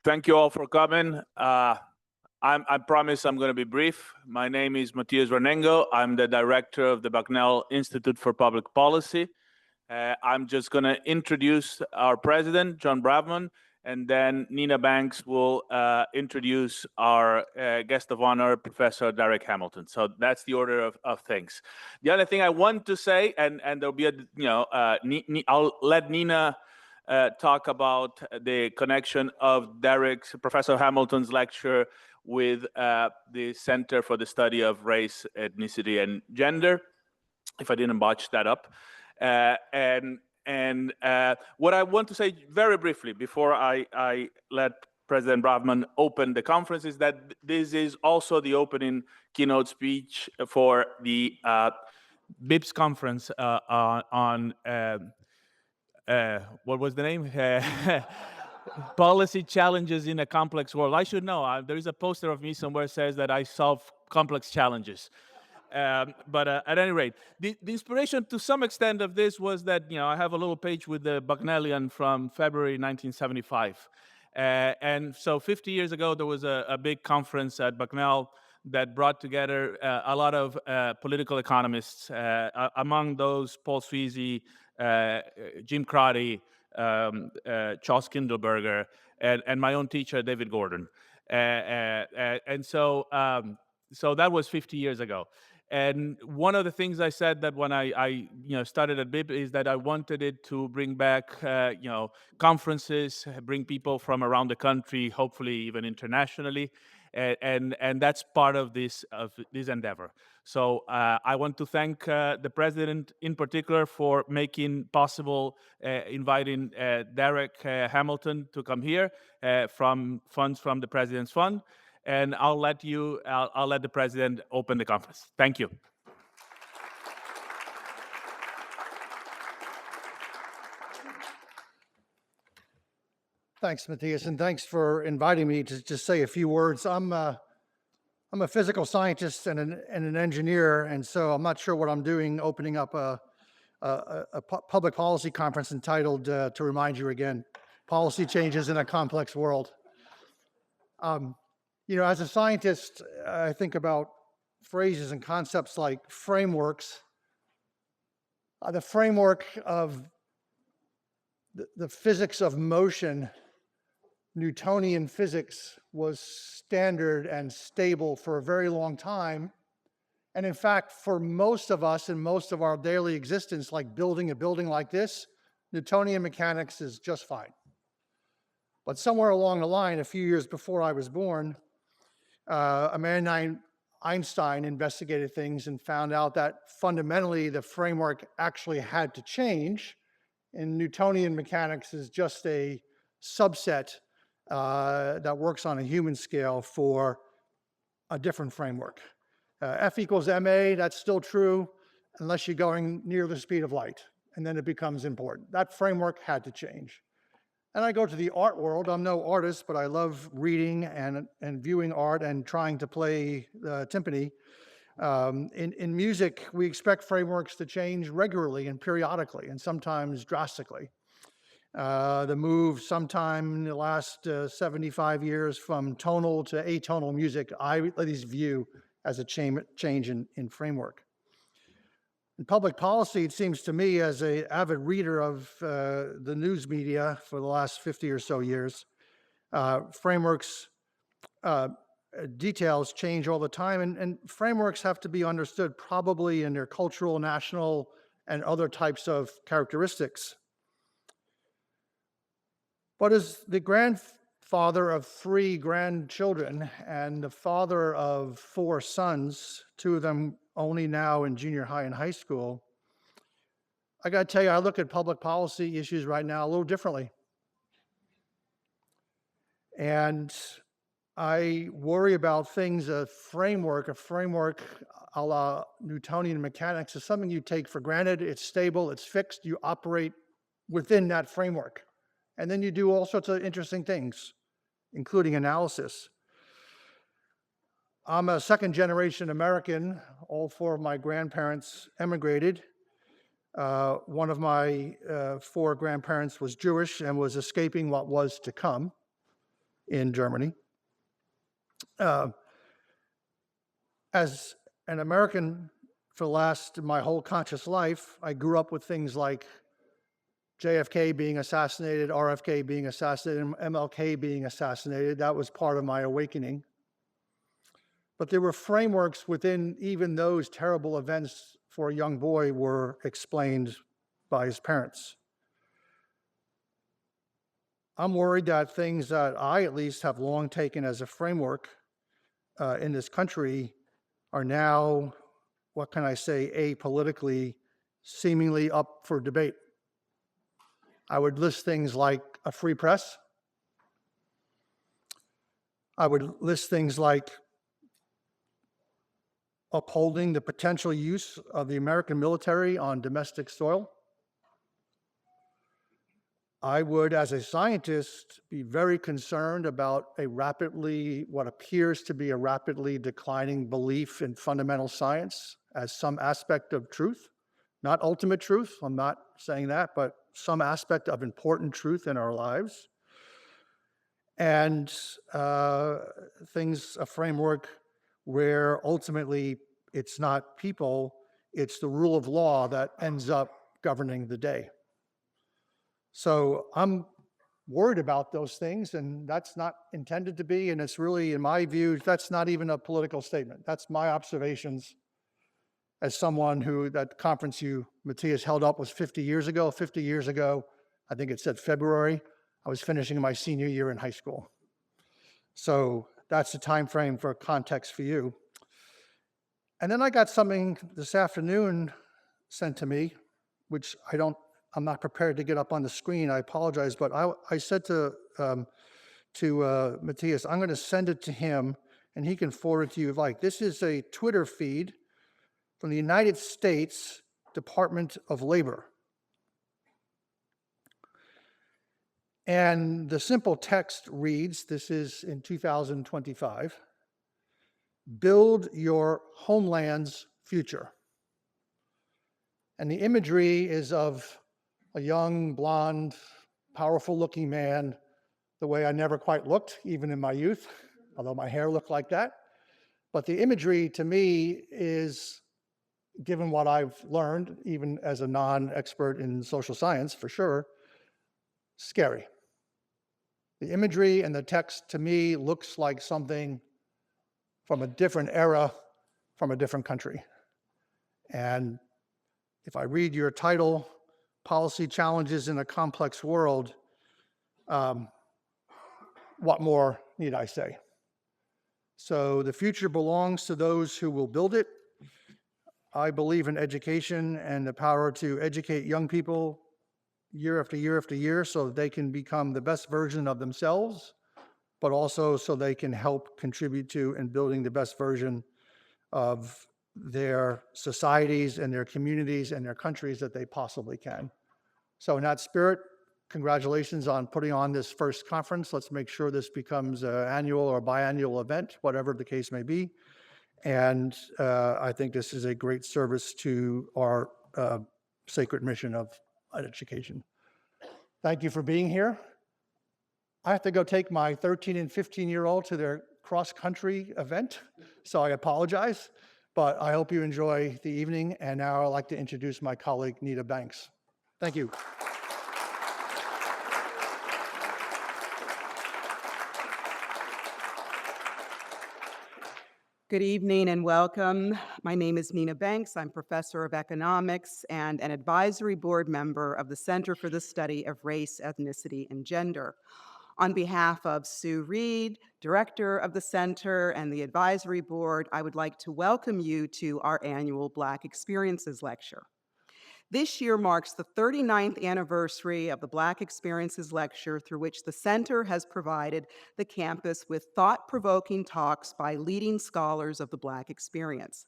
Thank you all for coming. I promise I'm going to be brief. My name is Matthias Ranengo. I'm the director of the Bucknell Institute for Public Policy. I'm just going to introduce our president, John Bravman, and then Nina Banks will introduce our guest of honor, Professor Darrick Hamilton. So that's the order of things. The other thing I want to say, and there'll be I'll let Nina talk about the connection of Darrick's, Professor Hamilton's lecture with the Center for the Study of Race, Ethnicity, and Gender, if I didn't botch that up. What I want to say very briefly before I let President Bravman open the conference is that this is also the opening keynote speech for the BIPP's conference on what was the name? Policy Challenges in a Complex World. I should know. There is a poster of me somewhere that says that I solve complex challenges. But at any rate, the inspiration to some extent of this was that, I have a little page with the Bucknellian from February 1975. And so 50 years ago, there was a big conference at Bucknell that brought together a lot of political economists, among those Paul Sweezy, Jim Crotty, Charles Kindleberger, and my own teacher, David Gordon. So that was 50 years ago. And one of the things I said that when I started at BIPP is that I wanted it to bring back, conferences, bring people from around the country, hopefully even internationally. And that's part of this endeavor. So I want to thank the president in particular for making possible inviting Darrick Hamilton to come here from funds from the President's Fund. And I'll let the president open the conference. Thank you. Thanks, Matthias, and thanks for inviting me to just say a few words. I'm a physical scientist and an engineer, and so I'm not sure what I'm doing opening up a public policy conference entitled, to remind you again, Policy Changes in a Complex World. As a scientist, I think about phrases and concepts like frameworks. The framework of the physics of motion, Newtonian physics, was standard and stable for a very long time. And in fact, for most of us in most of our daily existence, like building a building like this, Newtonian mechanics is just fine. But somewhere along the line, a few years before I was born, a man named Einstein investigated things and found out that fundamentally the framework actually had to change, and Newtonian mechanics is just a subset that works on a human scale for a different framework. F equals ma, that's still true unless you're going near the speed of light, and then it becomes important. That framework had to change. And I go to the art world. I'm no artist, but I love reading and viewing art and trying to play the timpani. In music, we expect frameworks to change regularly and periodically, and sometimes drastically. The move sometime in the last 75 years from tonal to atonal music, I at least view as a change in framework. In public policy, it seems to me, as an avid reader of the news media for the last 50 or so years, frameworks, details change all the time, and frameworks have to be understood probably in their cultural, national, and other types of characteristics. But as the grandfather of 3 grandchildren and the father of 4 sons, 2 of them only now in junior high and high school, I got to tell you, I look at public policy issues right now a little differently. And I worry about things, a framework a la Newtonian mechanics is something you take for granted. It's stable, it's fixed, you operate within that framework. And then you do all sorts of interesting things, including analysis. I'm a second-generation American. All 4 of my grandparents emigrated. One of my 4 grandparents was Jewish and was escaping what was to come. in Germany. As an American for my whole conscious life, I grew up with things like JFK being assassinated, RFK being assassinated, and MLK being assassinated. That was part of my awakening. But there were frameworks within even those terrible events for a young boy were explained by his parents. I'm worried that things that I at least have long taken as a framework in this country are now, what can I say, apolitically, seemingly up for debate. I would list things like a free press. I would list things like upholding the potential use of the American military on domestic soil. I would, as a scientist, be very concerned about what appears to be a rapidly declining belief in fundamental science as some aspect of truth, not ultimate truth, I'm not saying that, but some aspect of important truth in our lives. And a framework where ultimately it's not people, it's the rule of law that ends up governing the day. So I'm worried about those things, and that's not intended to be, and it's really, in my view, that's not even a political statement. That's my observations as someone who, that conference Matthias, held up was 50 years ago. 50 years ago, I think it said February, I was finishing my senior year in high school. So that's the time frame for context for you. And then I got something this afternoon sent to me, which I'm not prepared to get up on the screen. I apologize, but I said to Matthias, I'm going to send it to him, and he can forward it to you if you like. This is a Twitter feed from the United States Department of Labor. And the simple text reads, this is in 2025, build your homeland's future. And the imagery is of a young, blonde, powerful-looking man, the way I never quite looked, even in my youth, although my hair looked like that. But the imagery, to me, is, given what I've learned, even as a non-expert in social science, for sure, scary. The imagery and the text, to me, looks like something from a different era, from a different country. And if I read your title, Policy Challenges in a Complex World, what more need I say? So the future belongs to those who will build it. I believe in education and the power to educate young people year after year after year so that they can become the best version of themselves, but also so they can help contribute to and building the best version of their societies and their communities and their countries that they possibly can. So in that spirit, congratulations on putting on this first conference. Let's make sure this becomes an annual or biannual event, whatever the case may be. And I think this is a great service to our sacred mission of education. Thank you for being here. I have to go take my 13 and 15-year-old to their cross-country event, so I apologize, but I hope you enjoy the evening. And now I'd like to introduce my colleague, Nita Banks. Thank you. Good evening and welcome. My name is Nina Banks. I'm professor of economics and an advisory board member of the Center for the Study of Race, Ethnicity, and Gender. On behalf of Sue Reed, director of the center and the advisory board, I would like to welcome you to our annual Black Experiences Lecture. This year marks the 39th anniversary of the Black Experiences Lecture, through which the center has provided the campus with thought-provoking talks by leading scholars of the Black experience.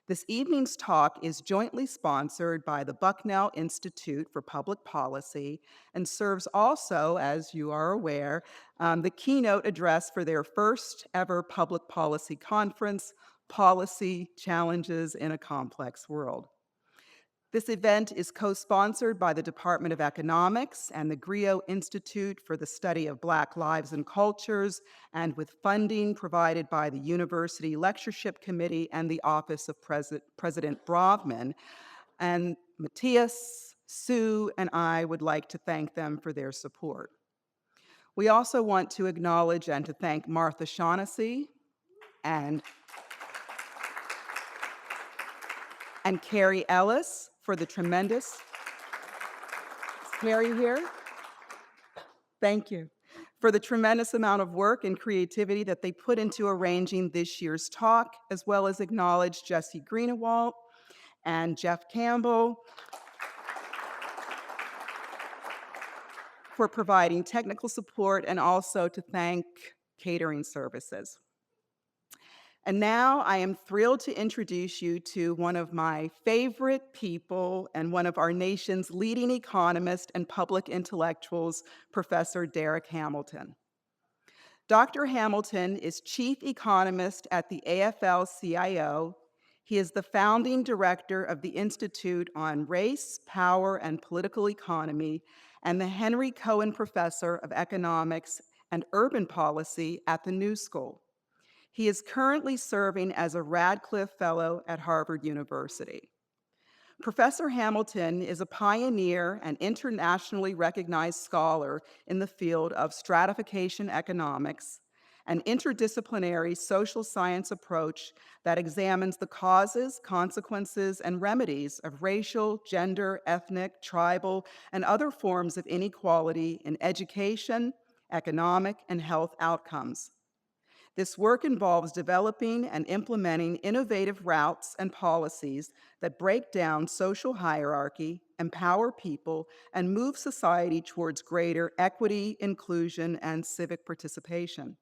This evening's talk is jointly sponsored by the Bucknell Institute for Public Policy and serves also, as you are aware, the keynote address for their first ever public policy conference, Policy Challenges in a Complex World. This event is co-sponsored by the Department of Economics and the Griot Institute for the Study of Black Lives and Cultures, and with funding provided by the University Lectureship Committee and the Office of President Brovman. And Matthias, Sue, and I would like to thank them for their support. We also want to acknowledge and to thank Martha Shaughnessy and Carrie Ellis for the tremendous, is Carrie here? Thank you. For the tremendous amount of work and creativity that they put into arranging this year's talk, as well as acknowledge Jesse Greenewalt and Jeff Campbell for providing technical support, and also to thank catering services. And now I am thrilled to introduce you to one of my favorite people and one of our nation's leading economists and public intellectuals, Professor Darrick Hamilton. Dr. Hamilton is chief economist at the AFL-CIO. He is the founding director of the Institute on Race, Power, and Political Economy and the Henry Cohen Professor of Economics and Urban Policy at the New School. He is currently serving as a Radcliffe Fellow at Harvard University. Professor Hamilton is a pioneer and internationally recognized scholar in the field of stratification economics, an interdisciplinary social science approach that examines the causes, consequences, and remedies of racial, gender, ethnic, tribal, and other forms of inequality in education, economic, and health outcomes. This work involves developing and implementing innovative routes and policies that break down social hierarchy, empower people, and move society towards greater equity, inclusion, and civic participation.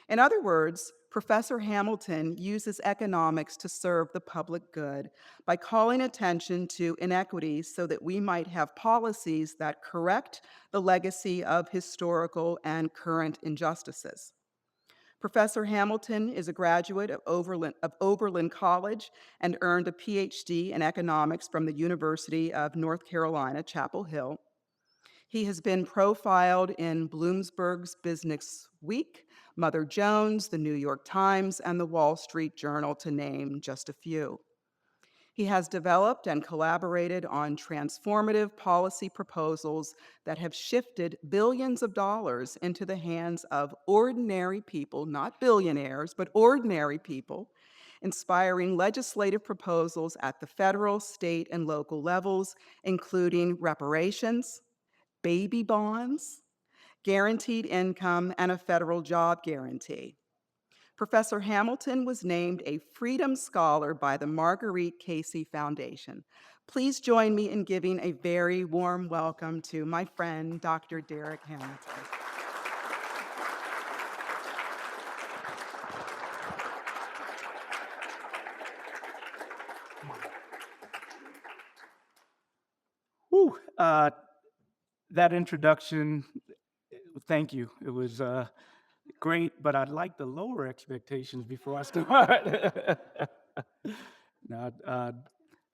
In other words, Professor Hamilton uses economics to serve the public good by calling attention to inequities so that we might have policies that correct the legacy of historical and current injustices. Professor Hamilton is a graduate of Oberlin College and earned a PhD in economics from the University of North Carolina, Chapel Hill. He has been profiled in Bloomberg's Business Week, Mother Jones, the New York Times, and the Wall Street Journal, to name just a few. He has developed and collaborated on transformative policy proposals that have shifted billions of dollars into the hands of ordinary people, not billionaires, but ordinary people, inspiring legislative proposals at the federal, state, and local levels, including reparations, baby bonds, guaranteed income, and a federal job guarantee. Professor Hamilton was named a Freedom Scholar by the Marguerite Casey Foundation. Please join me in giving a very warm welcome to my friend, Dr. Darrick Hamilton. Whew, that introduction, thank you. It was great, but I'd like to lower expectations before I start. Now,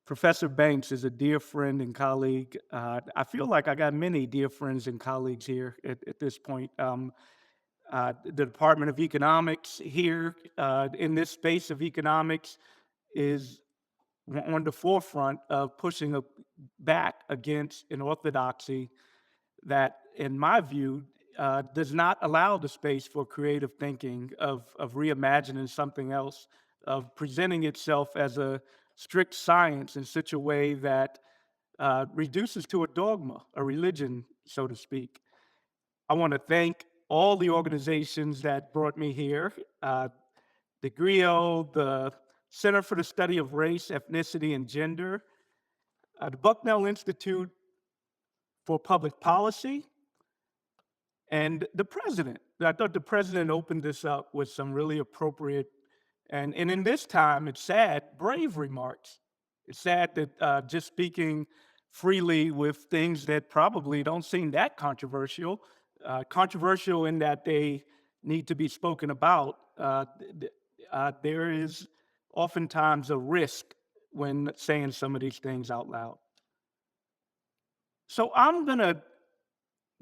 Professor Banks is a dear friend and colleague. I feel like I got many dear friends and colleagues here at this point. The Department of Economics here in this space of economics is on the forefront of pushing back against an orthodoxy that, in my view, does not allow the space for creative thinking, of reimagining something else, of presenting itself as a strict science in such a way that reduces to a dogma, a religion, so to speak. I want to thank all the organizations that brought me here, the Griot, the Center for the Study of Race, Ethnicity, and Gender, the Bucknell Institute for Public Policy, and the president. I thought the president opened this up with some really appropriate, and in this time, it's sad, brave remarks. It's sad that just speaking freely with things that probably don't seem that controversial, controversial in that they need to be spoken about, there is oftentimes a risk when saying some of these things out loud. So I'm going to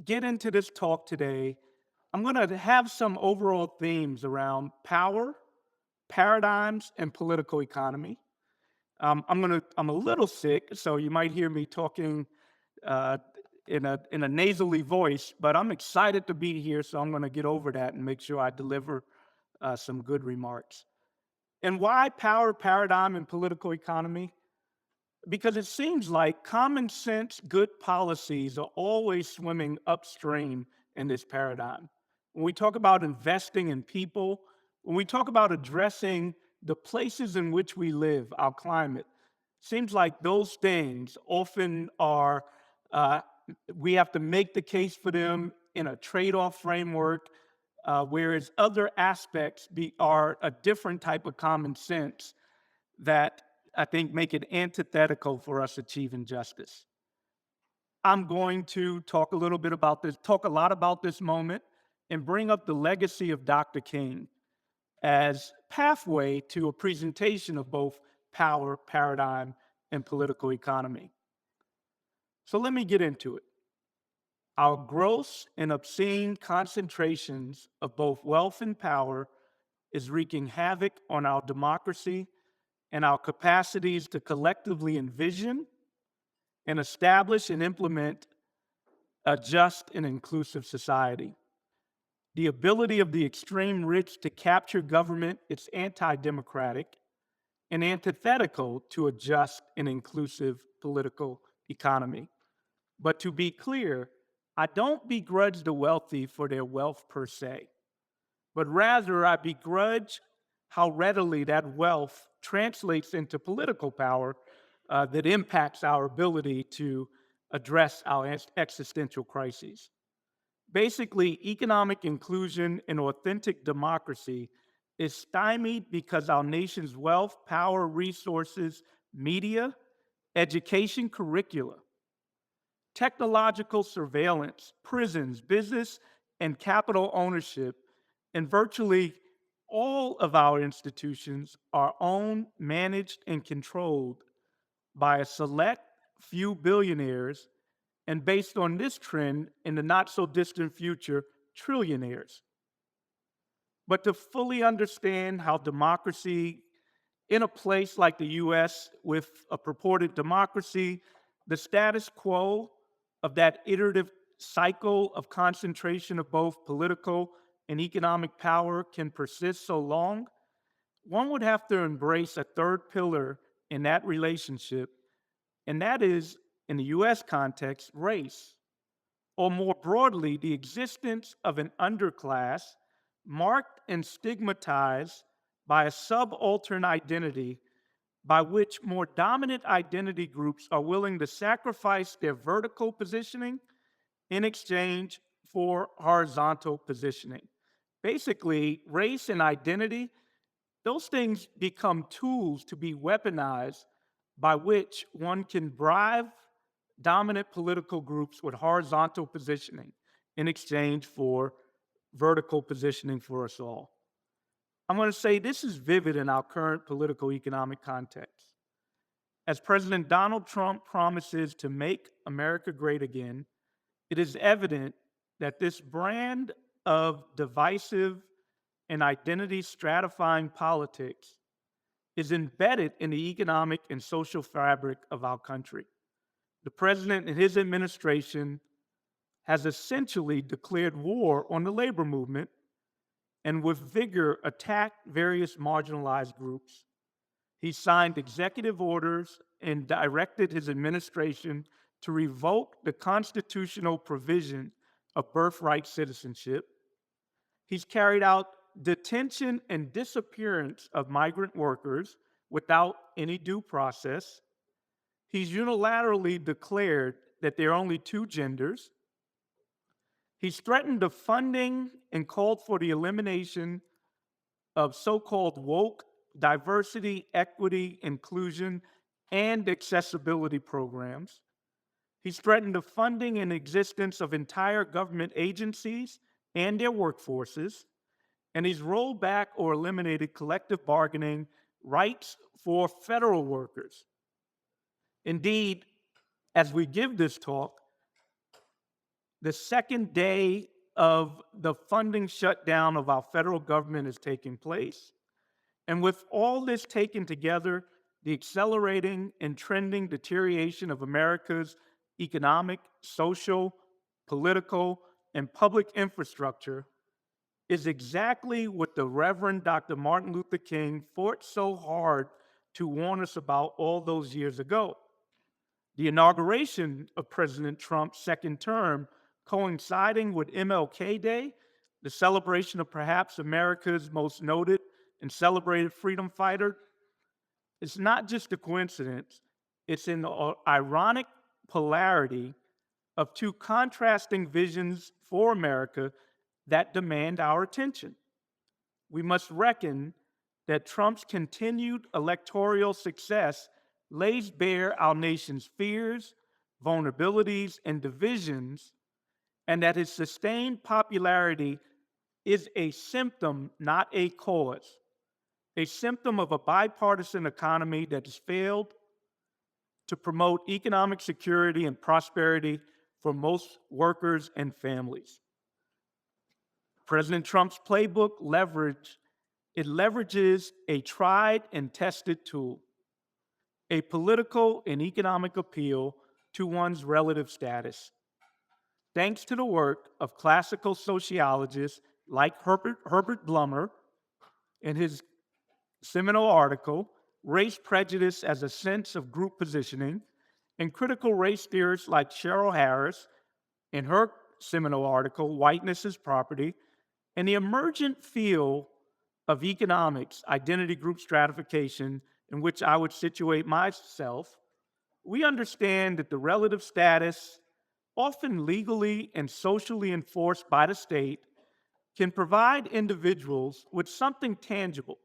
get into this talk today. I'm going to have some overall themes around power, paradigms, and political economy. I'm a little sick, so you might hear me talking uh, in a nasally voice, but I'm excited to be here, so I'm going to get over that and make sure I deliver some good remarks. And why power, paradigm, and political economy? Because it seems like common sense, good policies are always swimming upstream in this paradigm. When we talk about investing in people, when we talk about addressing the places in which we live, our climate, seems like those things often are, uh, we have to make the case for them in a trade-off framework, whereas other aspects are a different type of common sense that I think make it antithetical for us achieving justice. I'm going to talk a lot about this moment and bring up the legacy of Dr. King as pathway to a presentation of both power, paradigm, and political economy. So let me get into it. Our gross and obscene concentrations of both wealth and power is wreaking havoc on our democracy and our capacities to collectively envision and establish and implement a just and inclusive society. The ability of the extreme rich to capture government is anti-democratic and antithetical to a just and inclusive political economy. But to be clear, I don't begrudge the wealthy for their wealth per se, but rather I begrudge how readily that wealth translates into political power that impacts our ability to address our existential crises. Basically, economic inclusion and authentic democracy is stymied because our nation's wealth, power, resources, media, education curricula, technological surveillance, prisons, business, and capital ownership, and virtually all of our institutions are owned, managed, and controlled by a select few billionaires, and based on this trend, in the not so distant future, trillionaires. But to fully understand how democracy in a place like the US with a purported democracy, the status quo of that iterative cycle of concentration of both political and economic power can persist so long, one would have to embrace a third pillar in that relationship, and that is, in the US context, race, or more broadly, the existence of an underclass marked and stigmatized by a subaltern identity by which more dominant identity groups are willing to sacrifice their vertical positioning in exchange for horizontal positioning. Basically, race and identity, those things become tools to be weaponized by which one can bribe dominant political groups with horizontal positioning in exchange for vertical positioning for us all. I'm going to say this is vivid in our current political economic context. As President Donald Trump promises to make America great again, it is evident that this brand of divisive and identity stratifying politics is embedded in the economic and social fabric of our country. The president and his administration has essentially declared war on the labor movement and with vigor attacked various marginalized groups. He signed executive orders and directed his administration to revoke the constitutional provision of birthright citizenship. He's carried out detention and disappearance of migrant workers without any due process. He's unilaterally declared that there are only two genders. He's threatened the funding and called for the elimination of so-called woke diversity, equity, inclusion, and accessibility programs. He's threatened the funding and existence of entire government agencies and their workforces, and he's rolled back or eliminated collective bargaining rights for federal workers. Indeed, as we give this talk, The second day of the funding shutdown of our federal government is taking place. And with all this taken together, the accelerating and trending deterioration of America's economic, social, political, and public infrastructure is exactly what the Reverend Dr. Martin Luther King fought so hard to warn us about all those years ago. The inauguration of President Trump's second term, coinciding with MLK Day, the celebration of perhaps America's most noted and celebrated freedom fighter, it's not just a coincidence, it's an ironic polarity of two contrasting visions for America that demand our attention. We must reckon that Trump's continued electoral success lays bare our nation's fears, vulnerabilities, and divisions, and that his sustained popularity is a symptom, not a cause, a symptom of a bipartisan economy that has failed to promote economic security and prosperity for most workers and families. President Trump's playbook leverages a tried and tested tool, a political and economic appeal to one's relative status. Thanks to the work of classical sociologists like Herbert Blumer in his seminal article, Race Prejudice as a Sense of Group Positioning, and critical race theorists like Cheryl Harris in her seminal article, Whiteness is Property, and the emergent field of economics, identity group stratification, in which I would situate myself, we understand that the relative status, often legally and socially enforced by the state, can provide individuals with something tangible.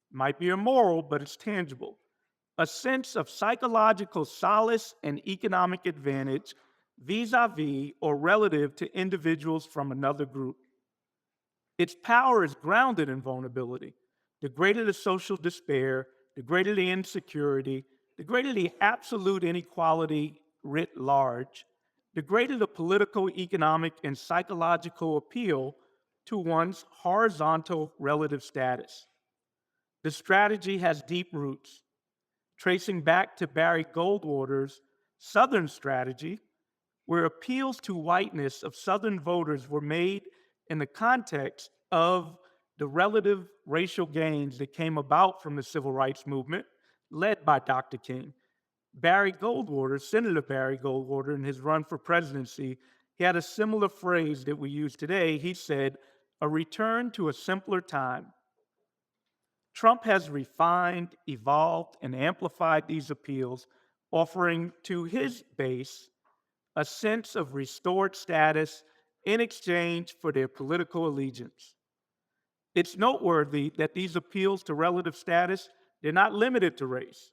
It might be immoral, but it's tangible. A sense of psychological solace and economic advantage vis-a-vis or relative to individuals from another group. Its power is grounded in vulnerability. The greater the social despair, the greater the insecurity, the greater the absolute inequality writ large, the greater the political, economic, and psychological appeal to one's horizontal relative status. The strategy has deep roots, tracing back to Barry Goldwater's Southern strategy, where appeals to whiteness of Southern voters were made in the context of the relative racial gains that came about from the civil rights movement led by Dr. King. Barry Goldwater, Senator Barry Goldwater, in his run for presidency, he had a similar phrase that we use today. He said, "A return to a simpler time." Trump has refined, evolved, and amplified these appeals, offering to his base a sense of restored status in exchange for their political allegiance. It's noteworthy that these appeals to relative status, they're not limited to race.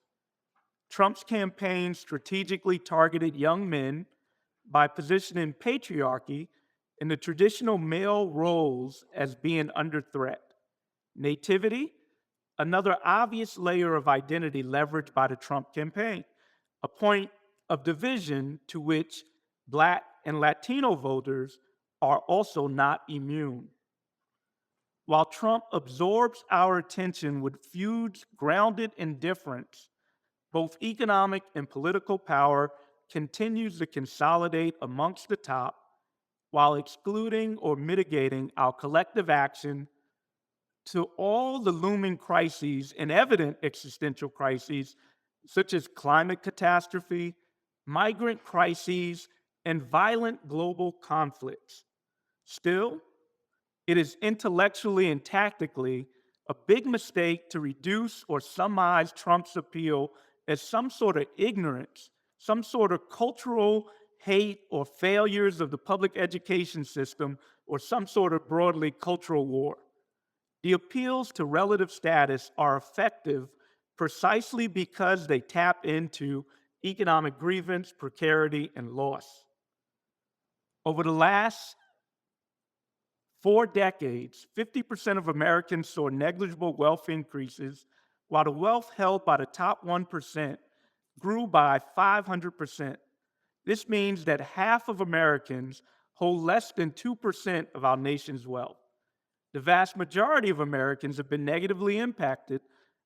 Trump's campaign strategically targeted young men by positioning patriarchy in the traditional male roles as being under threat. Nativity, another obvious layer of identity leveraged by the Trump campaign, a point of division to which Black and Latino voters are also not immune. While Trump absorbs our attention with feuds grounded in difference, both economic and political power continues to consolidate amongst the top while excluding or mitigating our collective action to all the looming crises and evident existential crises such as climate catastrophe, migrant crises, and violent global conflicts. Still, it is intellectually and tactically a big mistake to reduce or summarize Trump's appeal as some sort of ignorance, some sort of cultural hate or failures of the public education system, or some sort of broadly cultural war. The appeals to relative status are effective precisely because they tap into economic grievance, precarity, and loss. Over the last 4 decades, 50% of Americans saw negligible wealth increases, while the wealth held by the top 1% grew by 500%. This means that half of Americans hold less than 2% of our nation's wealth. The vast majority of Americans have been negatively impacted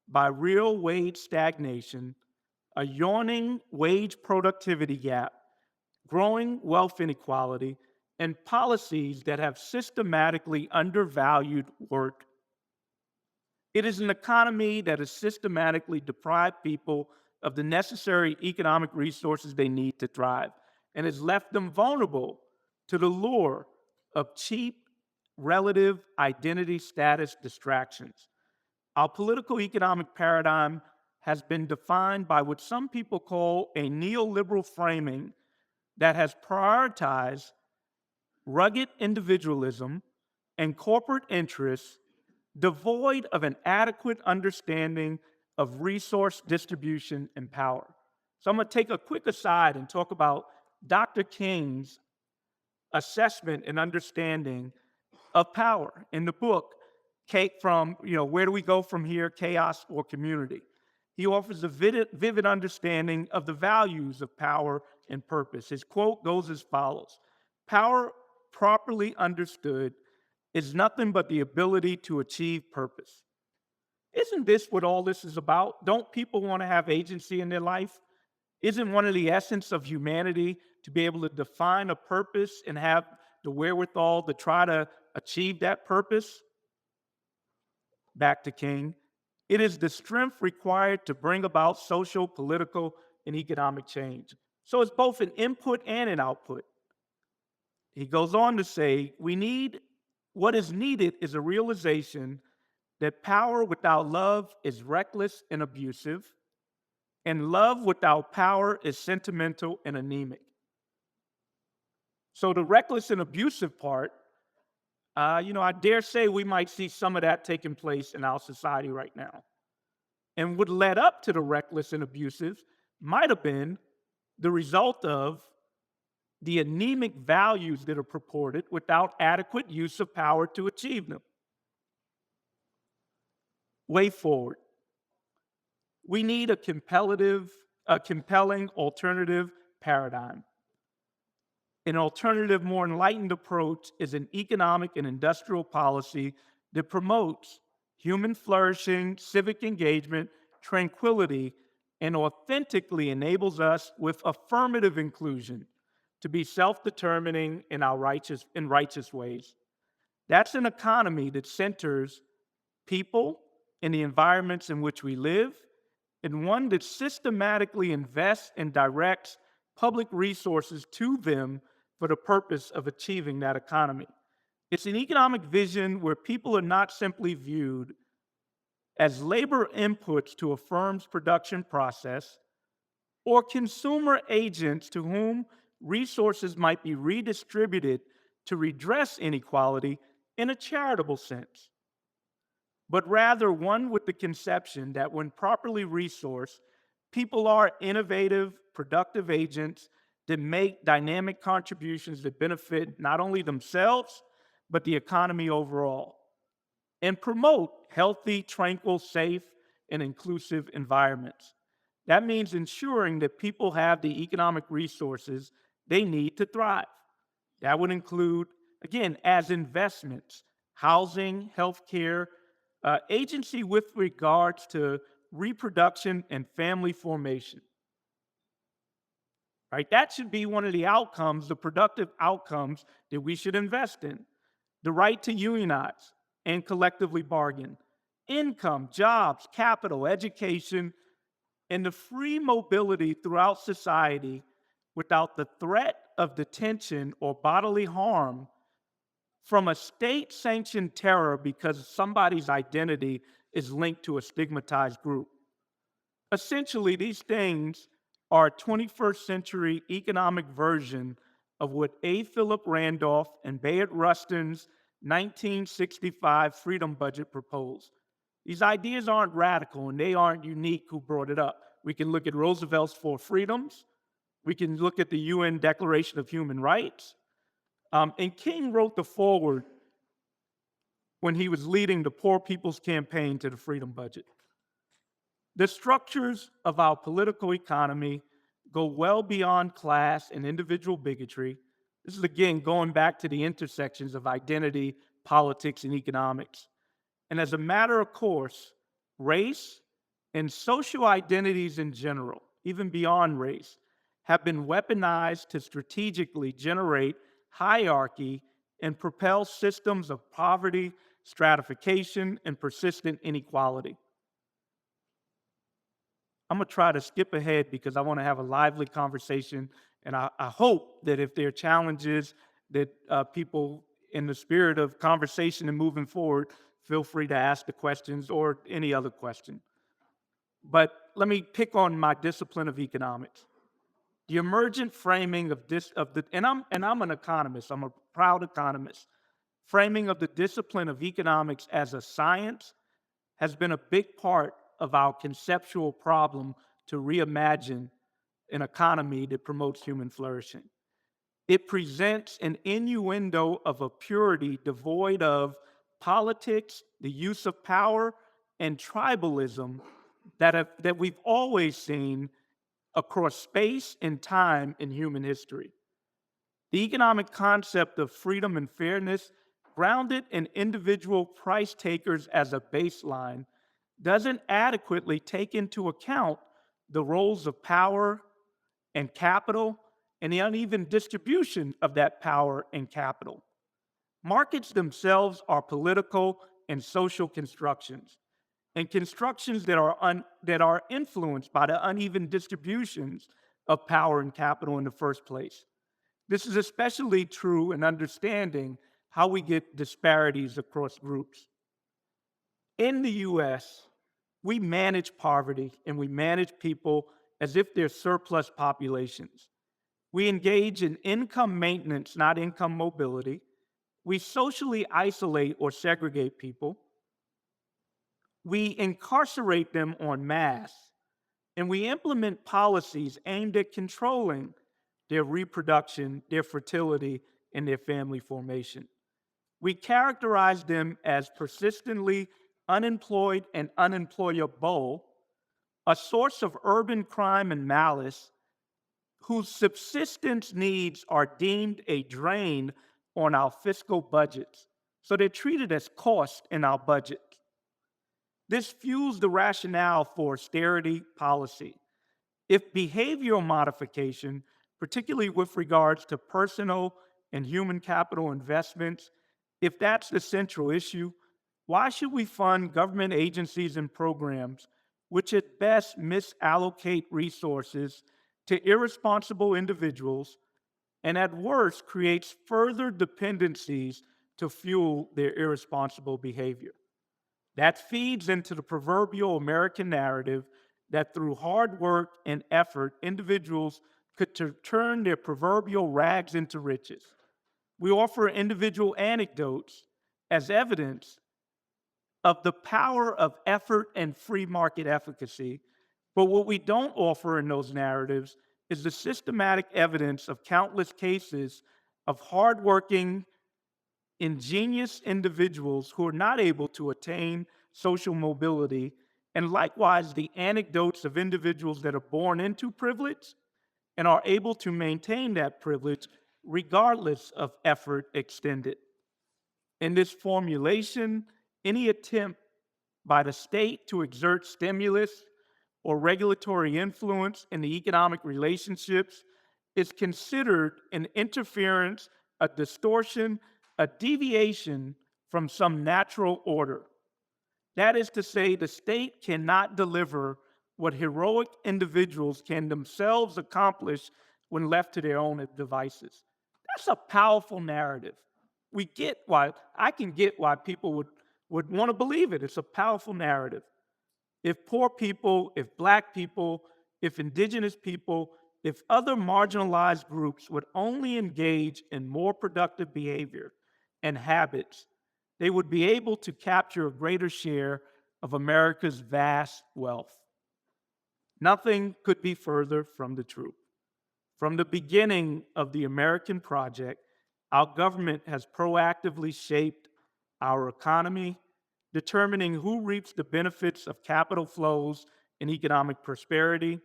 by real wage stagnation, a yawning wage productivity gap, growing wealth inequality, and policies that have systematically undervalued work. It is an economy that has systematically deprived people of the necessary economic resources they need to thrive and has left them vulnerable to the lure of cheap, relative identity status distractions. Our political economic paradigm has been defined by what some people call a neoliberal framing that has prioritized rugged individualism and corporate interests devoid of an adequate understanding of resource distribution and power. So I'm going to take a quick aside and talk about Dr. King's assessment and understanding of power in the book, from Where Do We Go From Here, Chaos or Community? He offers a vivid understanding of the values of power and purpose. His quote goes as follows: "Power, properly understood, is nothing but the ability to achieve purpose." Isn't this what all this is about? Don't people want to have agency in their life? Isn't one of the essence of humanity to be able to define a purpose and have the wherewithal to try to achieve that purpose? Back to King. It is the strength required to bring about social, political, and economic change. So it's both an input and an output. He goes on to say, what is needed is a realization that power without love is reckless and abusive, and love without power is sentimental and anemic. So the reckless and abusive part, I dare say we might see some of that taking place in our society right now. And what led up to the reckless and abusive might have been the result of the anemic values that are purported without adequate use of power to achieve them. Way forward. We need a compelling alternative paradigm. An alternative, more enlightened approach is an economic and industrial policy that promotes human flourishing, civic engagement, tranquility, and authentically enables us with affirmative inclusion to be self-determining in righteous ways. That's an economy that centers people and the environments in which we live, and one that systematically invests and directs public resources to them for the purpose of achieving that economy. It's an economic vision where people are not simply viewed as labor inputs to a firm's production process or consumer agents to whom resources might be redistributed to redress inequality in a charitable sense, but rather one with the conception that when properly resourced, people are innovative, productive agents that make dynamic contributions that benefit not only themselves, but the economy overall, and promote healthy, tranquil, safe, and inclusive environments. That means ensuring that people have the economic resources they need to thrive. That would include, again, as investments, housing, healthcare, agency with regards to reproduction and family formation. Right? That should be one of the outcomes, the productive outcomes that we should invest in. The right to unionize and collectively bargain, income, jobs, capital, education, and the free mobility throughout society without the threat of detention or bodily harm from a state-sanctioned terror because somebody's identity is linked to a stigmatized group. Essentially, these things are a 21st century economic version of what A. Philip Randolph and Bayard Rustin's 1965 Freedom Budget proposed. These ideas aren't radical and they aren't unique who brought it up. We can look at Roosevelt's Four Freedoms. We can look at the UN Declaration of Human Rights. And King wrote the foreword when he was leading the Poor People's Campaign to the Freedom Budget. The structures of our political economy go well beyond class and individual bigotry. This is again going back to the intersections of identity, politics, and economics. And as a matter of course, race and social identities in general, even beyond race, have been weaponized to strategically generate hierarchy and propel systems of poverty, stratification, and persistent inequality. I'm going to try to skip ahead because I want to have a lively conversation, and I hope that if there are challenges that people, in the spirit of conversation and moving forward, feel free to ask the questions or any other question. But let me pick on my discipline of economics. The emergent framing of and I'm an economist, I'm a proud economist. Framing of the discipline of economics as a science has been a big part of our conceptual problem to reimagine an economy that promotes human flourishing. It presents an innuendo of a purity devoid of politics, the use of power, and tribalism that we've always seen across space and time in human history. The economic concept of freedom and fairness, grounded in individual price takers as a baseline, doesn't adequately take into account the roles of power and capital and the uneven distribution of that power and capital. Markets themselves are political and social constructions, and constructions that are influenced by the uneven distributions of power and capital in the first place. This is especially true in understanding how we get disparities across groups. In the US, we manage poverty and we manage people as if they're surplus populations. We engage in income maintenance, not income mobility. We socially isolate or segregate people. We incarcerate them en masse. And we implement policies aimed at controlling their reproduction, their fertility, and their family formation. We characterize them as persistently unemployed and unemployable, a source of urban crime and malice, whose subsistence needs are deemed a drain on our fiscal budgets. So they're treated as cost in our budget. This fuels the rationale for austerity policy. If behavioral modification, particularly with regards to personal and human capital investments, if that's the central issue, why should we fund government agencies and programs which at best misallocate resources to irresponsible individuals and at worst creates further dependencies to fuel their irresponsible behavior? That feeds into the proverbial American narrative that through hard work and effort, individuals could turn their proverbial rags into riches. We offer individual anecdotes as evidence of the power of effort and free market efficacy, but what we don't offer in those narratives is the systematic evidence of countless cases of hardworking, ingenious individuals who are not able to attain social mobility, and likewise the anecdotes of individuals that are born into privilege and are able to maintain that privilege regardless of effort extended. In this formulation, any attempt by the state to exert stimulus or regulatory influence in the economic relationships is considered an interference, a distortion, a deviation from some natural order. That is to say, the state cannot deliver what heroic individuals can themselves accomplish when left to their own devices. That's a powerful narrative. I can get why people would want to believe it. It's a powerful narrative. If poor people, if Black people, if indigenous people, if other marginalized groups would only engage in more productive behavior and habits, they would be able to capture a greater share of America's vast wealth. Nothing could be further from the truth. From the beginning of the American project, our government has proactively shaped our economy, determining who reaps the benefits of capital flows and economic prosperity.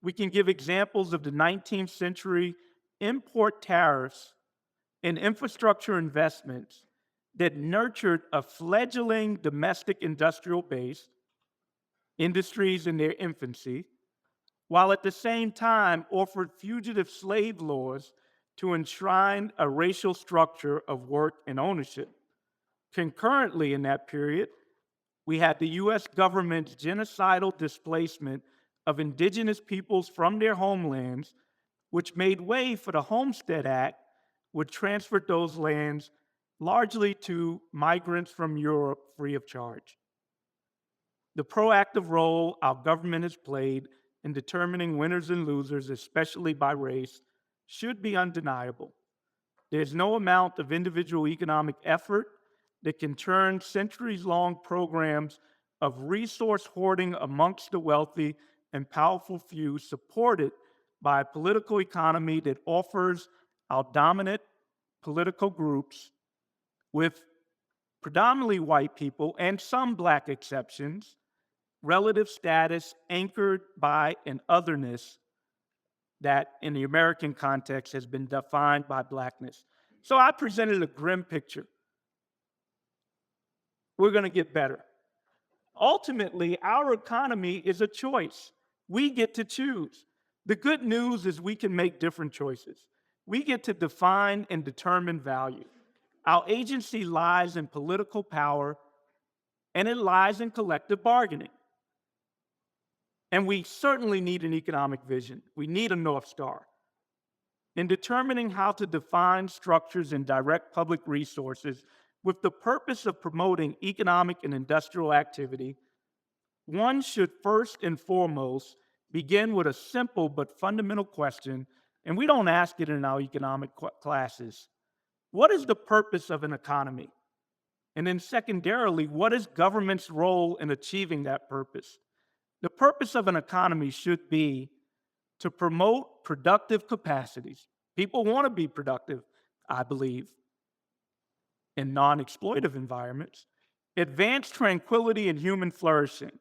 We can give examples of the 19th century import tariffs in infrastructure investments that nurtured a fledgling domestic industrial base, industries in their infancy, while at the same time offered fugitive slave laws to enshrine a racial structure of work and ownership. Concurrently in that period, we had the US government's genocidal displacement of indigenous peoples from their homelands, which made way for the Homestead Act, which transferred those lands largely to migrants from Europe free of charge. The proactive role our government has played in determining winners and losers, especially by race, should be undeniable. There's no amount of individual economic effort that can turn centuries-long programs of resource hoarding amongst the wealthy and powerful few, supported by a political economy that offers our dominant political groups, with predominantly white people and some Black exceptions, relative status anchored by an otherness that in the American context has been defined by Blackness. So I presented a grim picture. We're going to get better. Ultimately, our economy is a choice. We get to choose. The good news is we can make different choices. We get to define and determine value. Our agency lies in political power, and it lies in collective bargaining. And we certainly need an economic vision. We need a North Star. In determining how to define structures and direct public resources with the purpose of promoting economic and industrial activity, one should first and foremost begin with a simple but fundamental question, and we don't ask it in our economic classes. What is the purpose of an economy? And then secondarily, what is government's role in achieving that purpose? The purpose of an economy should be to promote productive capacities. People want to be productive, I believe, in non-exploitive environments, advance tranquility and human flourishing,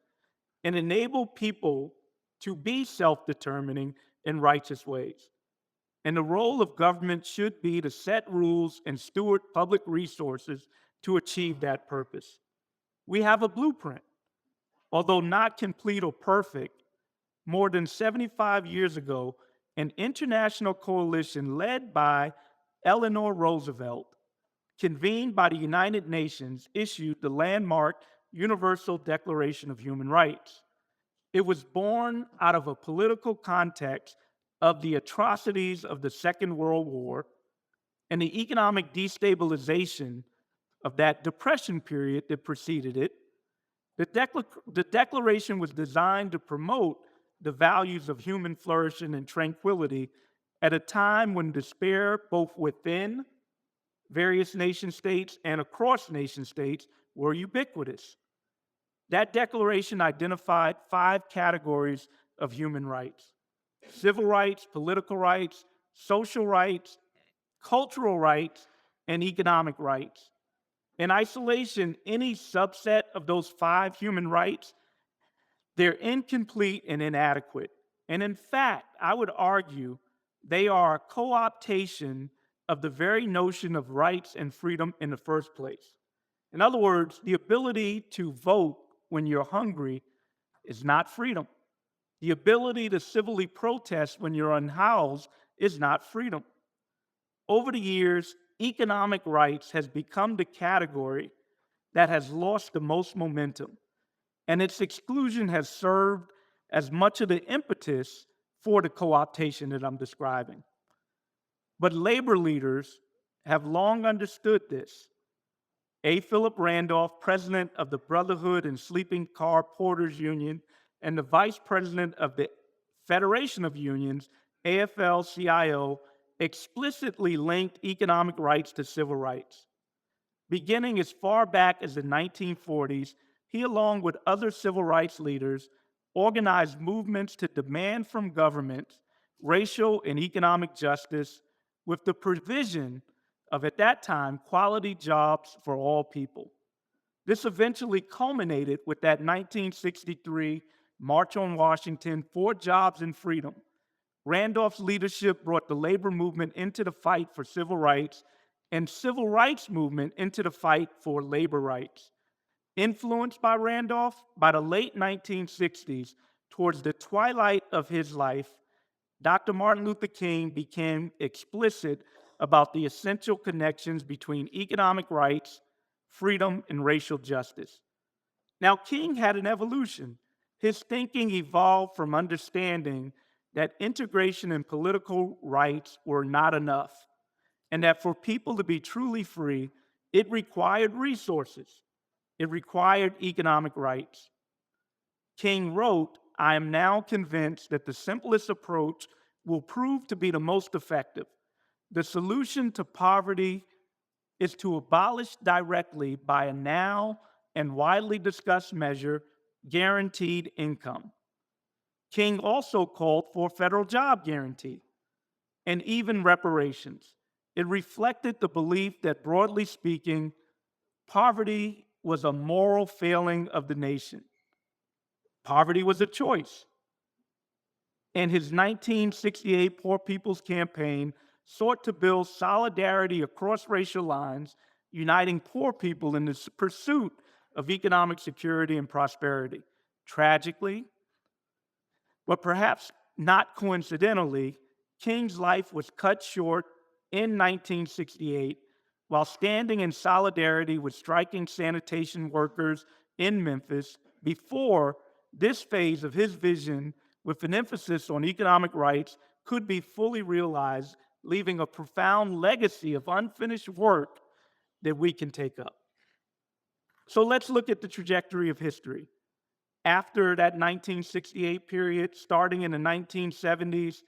and enable people to be self-determining in righteous ways. And the role of government should be to set rules and steward public resources to achieve that purpose. We have a blueprint. Although not complete or perfect, more than 75 years ago, an international coalition led by Eleanor Roosevelt, convened by the United Nations, issued the landmark Universal Declaration of Human Rights. It was born out of a political context of the atrocities of the Second World War and the economic destabilization of that depression period that preceded it. The Declaration was designed to promote the values of human flourishing and tranquility at a time when despair, both within various nation states and across nation states, were ubiquitous. That declaration identified 5 categories of human rights: civil rights, political rights, social rights, cultural rights, and economic rights. In isolation, any subset of those 5 human rights, they're incomplete and inadequate. And in fact, I would argue they are a co-optation of the very notion of rights and freedom in the first place. In other words, the ability to vote when you're hungry is not freedom. The ability to civilly protest when you're unhoused is not freedom. Over the years, economic rights has become the category that has lost the most momentum, and its exclusion has served as much of the impetus for the co-optation that I'm describing. But labor leaders have long understood this. A. Philip Randolph, president of the Brotherhood and Sleeping Car Porters Union and the vice president of the Federation of Unions, AFL-CIO, explicitly linked economic rights to civil rights. Beginning as far back as the 1940s, he, along with other civil rights leaders, organized movements to demand from governments racial and economic justice with the provision of, at that time, quality jobs for all people. This eventually culminated with that 1963 March on Washington for Jobs and Freedom. Randolph's leadership brought the labor movement into the fight for civil rights and civil rights movement into the fight for labor rights. Influenced by Randolph, by the late 1960s, towards the twilight of his life, Dr. Martin Luther King became explicit about the essential connections between economic rights, freedom, and racial justice. Now, King had an evolution. His thinking evolved from understanding that integration and political rights were not enough, and that for people to be truly free, it required resources. It required economic rights. King wrote, "I am now convinced that the simplest approach will prove to be the most effective. The solution to poverty is to abolish directly by a now and widely discussed measure, guaranteed income." King also called for a federal job guarantee and even reparations. It reflected the belief that, broadly speaking, poverty was a moral failing of the nation. Poverty was a choice. And his 1968 Poor People's Campaign sought to build solidarity across racial lines, uniting poor people in the pursuit of economic security and prosperity. Tragically, but perhaps not coincidentally, King's life was cut short in 1968 while standing in solidarity with striking sanitation workers in Memphis before this phase of his vision, with an emphasis on economic rights, could be fully realized, leaving a profound legacy of unfinished work that we can take up. So let's look at the trajectory of history. After that 1968 period, starting in the 1970s,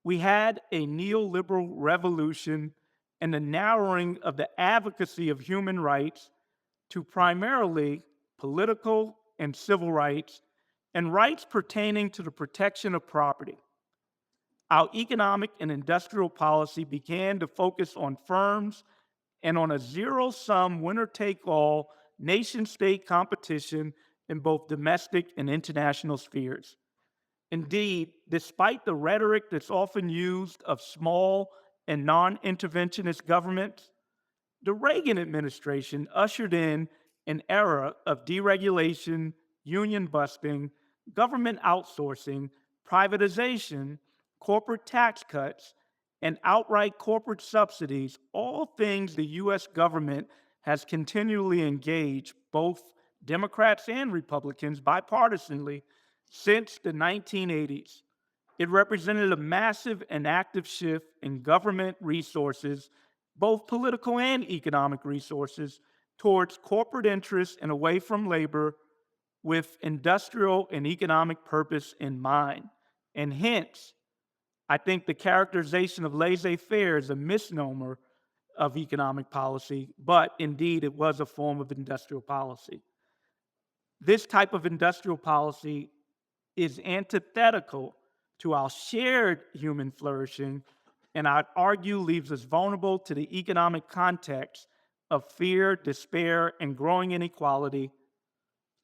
we had a neoliberal revolution and the narrowing of the advocacy of human rights to primarily political and civil rights and rights pertaining to the protection of property. Our economic and industrial policy began to focus on firms and on a zero-sum, winner-take-all nation-state competition in both domestic and international spheres. Indeed, despite the rhetoric that's often used of small and non-interventionist governments, the Reagan administration ushered in an era of deregulation, union busting, government outsourcing, privatization, corporate tax cuts, and outright corporate subsidies, all things the US government has continually engaged both Democrats and Republicans bipartisanly since the 1980s. It represented a massive and active shift in government resources, both political and economic resources, towards corporate interests and away from labor, with industrial and economic purpose in mind. And hence, I think the characterization of laissez-faire is a misnomer of economic policy, but indeed it was a form of industrial policy. This type of industrial policy is antithetical to our shared human flourishing, and I'd argue leaves us vulnerable to the economic context of fear, despair, and growing inequality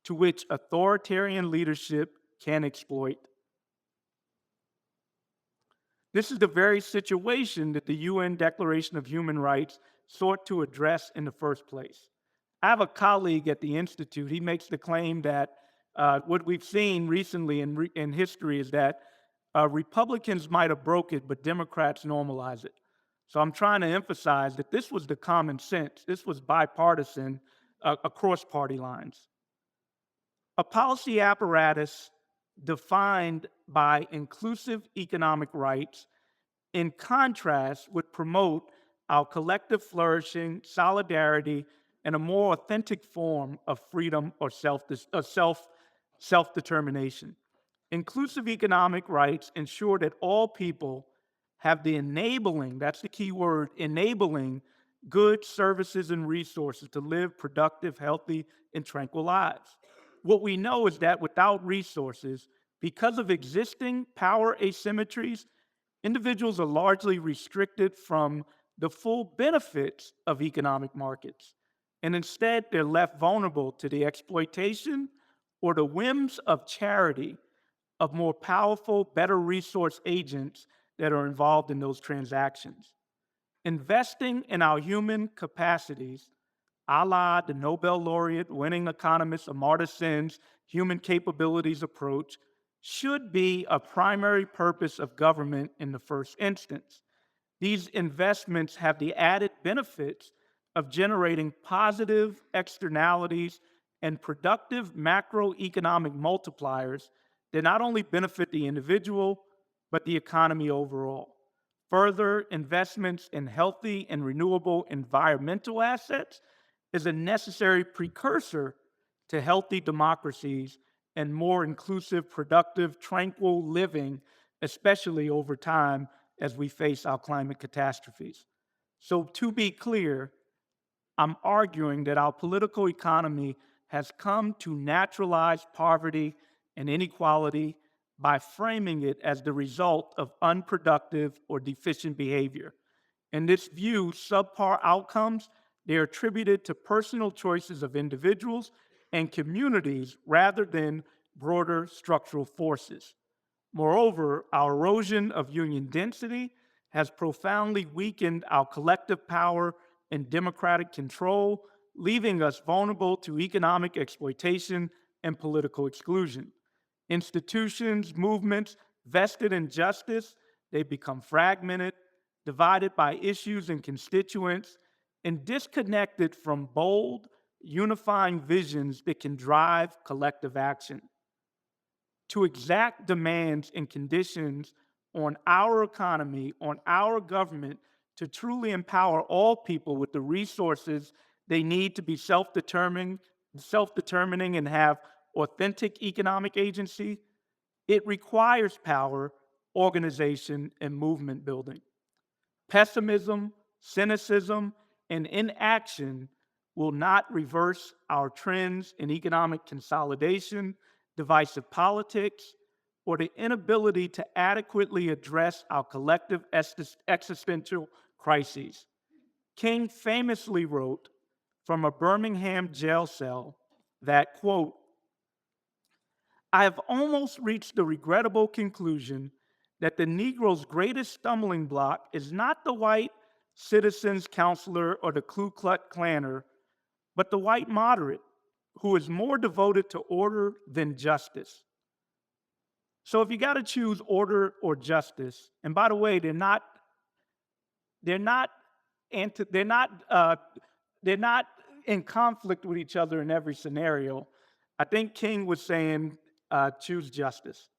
to which authoritarian leadership can exploit. This is the very situation that the UN Declaration of Human Rights sought to address in the first place. I have a colleague at the Institute. He makes the claim that what we've seen recently in history is that Republicans might have broke it, but Democrats normalize it. So I'm trying to emphasize that this was the common sense. This was bipartisan across party lines. A policy apparatus defined by inclusive economic rights, in contrast, would promote our collective flourishing, solidarity, and a more authentic form of freedom or self-determination. Inclusive economic rights ensure that all people have the enabling, that's the key word, enabling goods, services, and resources to live productive, healthy, and tranquil lives. What we know is that without resources, because of existing power asymmetries, individuals are largely restricted from the full benefits of economic markets, and instead they're left vulnerable to the exploitation or the whims of charity of more powerful, better resource agents that are involved in those transactions. Investing in our human capacities, a la the Nobel laureate winning economist Amartya Sen's human capabilities approach, should be a primary purpose of government in the first instance. These investments have the added benefits of generating positive externalities and productive macroeconomic multipliers that not only benefit the individual, but the economy overall. Further, investments in healthy and renewable environmental assets is a necessary precursor to healthy democracies and more inclusive, productive, tranquil living, especially over time as we face our climate catastrophes. So, to be clear, I'm arguing that our political economy has come to naturalize poverty and inequality by framing it as the result of unproductive or deficient behavior. In this view, subpar outcomes, they are attributed to personal choices of individuals and communities rather than broader structural forces. Moreover, our erosion of union density has profoundly weakened our collective power and democratic control, leaving us vulnerable to economic exploitation and political exclusion. Institutions, movements vested in justice, they become fragmented, divided by issues and constituents, and disconnected from bold, unifying visions that can drive collective action. To exact demands and conditions on our economy, on our government, to truly empower all people with the resources they need to be self-determining and have authentic economic agency, it requires power, organization, and movement building. Pessimism, cynicism, and inaction will not reverse our trends in economic consolidation, divisive politics, or the inability to adequately address our collective existential crises. King famously wrote from a Birmingham jail cell that, quote, "I have almost reached the regrettable conclusion that the Negro's greatest stumbling block is not the white citizen's counselor or the Ku Klux Klanner, but the white moderate, who is more devoted to order than justice." So if you got to choose order or justice, and by the way, they're not in conflict with each other in every scenario. I think King was saying choose justice.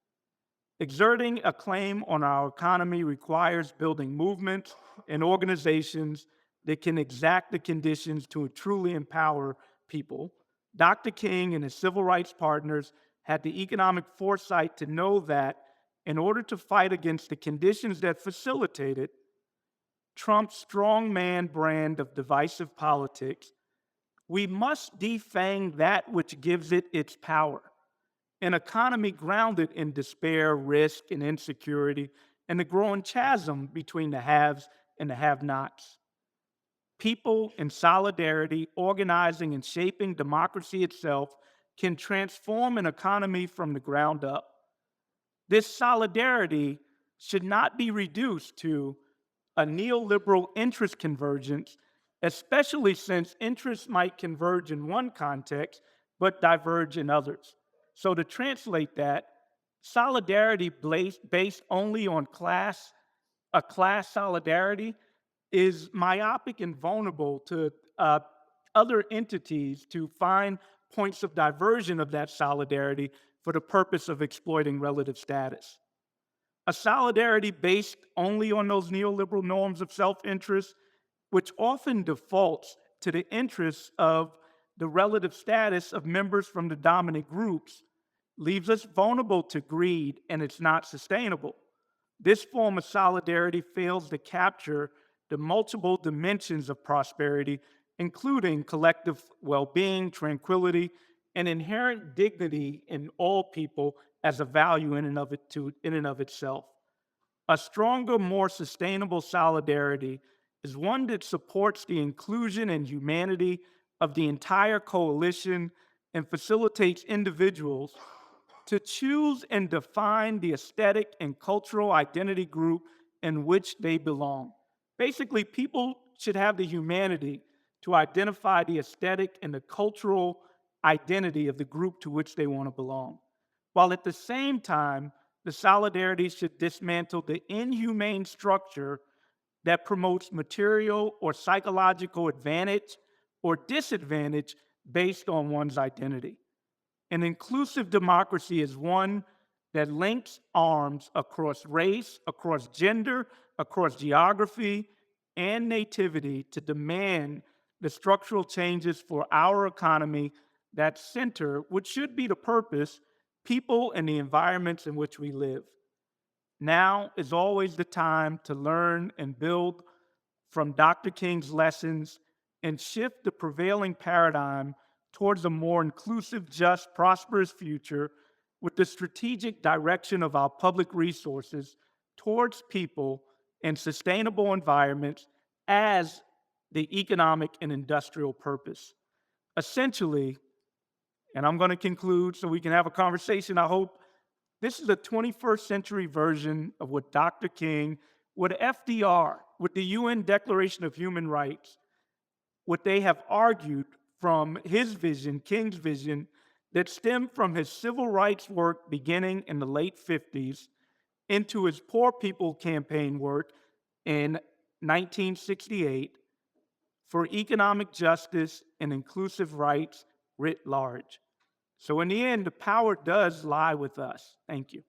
Exerting a claim on our economy requires building movements and organizations that can exact the conditions to truly empower people. Dr. King and his civil rights partners had the economic foresight to know that in order to fight against the conditions that facilitated Trump's strongman brand of divisive politics, we must defang that which gives it its power. An economy grounded in despair, risk, and insecurity, and the growing chasm between the haves and the have-nots. People in solidarity, organizing and shaping democracy itself can transform an economy from the ground up. This solidarity should not be reduced to a neoliberal interest convergence, especially since interests might converge in one context but diverge in others. So to translate that, solidarity based only on a class solidarity, is myopic and vulnerable to other entities to find points of diversion of that solidarity for the purpose of exploiting relative status. A solidarity based only on those neoliberal norms of self-interest, which often defaults to the interests of the relative status of members from the dominant groups, leaves us vulnerable to greed, and it's not sustainable. This form of solidarity fails to capture the multiple dimensions of prosperity, including collective well-being, tranquility, and inherent dignity in all people as a value in and of itself. A stronger, more sustainable solidarity is one that supports the inclusion and humanity of the entire coalition and facilitates individuals to choose and define the aesthetic and cultural identity group in which they belong. Basically, people should have the humanity to identify the aesthetic and the cultural identity of the group to which they want to belong, while at the same time, the solidarity should dismantle the inhumane structure that promotes material or psychological advantage or disadvantage based on one's identity. An inclusive democracy is one that links arms across race, across gender, across geography, and nativity to demand the structural changes for our economy that center, which should be the purpose, people and the environments in which we live. Now is always the time to learn and build from Dr. King's lessons and shift the prevailing paradigm towards a more inclusive, just, prosperous future with the strategic direction of our public resources towards people and sustainable environments as the economic and industrial purpose. Essentially, and I'm going to conclude so we can have a conversation, I hope, this is a 21st century version of what Dr. King, what FDR, with the UN Declaration of Human Rights, what they have argued from his vision, King's vision, that stemmed from his civil rights work beginning in the late 50s into his Poor People campaign work in 1968 for economic justice and inclusive rights writ large. So in the end, the power does lie with us. Thank you.